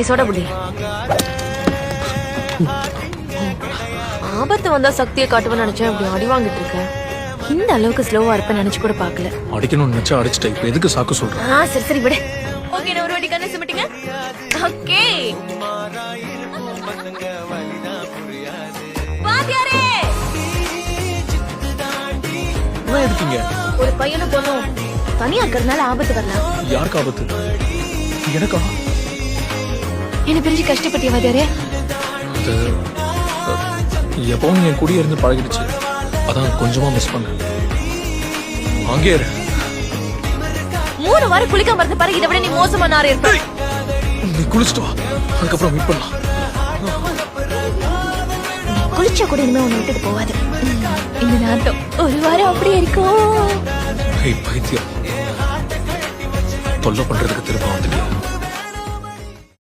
Soda புள்ளி. ஆபத்து வந்தா சக்தியை காட்டுவேன்னு நினைச்சேன். அப்படி அடி வாங்கிட்டு இருக்க. இந்த அளவுக்கு ஸ்லோவா இருப்பேன் நினைச்சு கூட பாக்கல. அடிக்கணும்னு நினைச்சா அடிச்சிட்டேன். இப்ப எதுக்கு சாக்கு சொல்றேன்? சரி சரி விடு. ஓகே நான் ஒரு வாட்டி கண்ணை சிமிட்டுங்க. ஓகே வாத்தியாரே. என்ன இருக்கீங்க? ஒரு பையனும் பொண்ணும் தனியா இருக்கிறதுனால ஆபத்து வரலாம். யாருக்கு ஆபத்து? எனக்கா? என்ன பிரிஞ்சு கஷ்டப்பட்டிய வாத்தியாரே? அது எப்பவும் என் கூடயே இருந்து பழகிடுச்சு. அதான் கொஞ்சமா மிஸ் பண்ணேன். அங்கே இரு. 3 வாரம் குளிக்காம இருந்த பிறகு இதை விட நீ மோசமான ஆறு இருப்ப. நீ குளிச்சுட்டு வா, அதுக்கப்புறம் மீட் பண்ணலாம். குளிச்சா கூட இனிமே உன்னை விட்டுட்டு போவாது. இந்த நாட்டம் 1 வாரம் அப்படியே இருக்கும். பைத்தியம் தொல்லை பண்றதுக்கு திரும்ப வந்துட்டு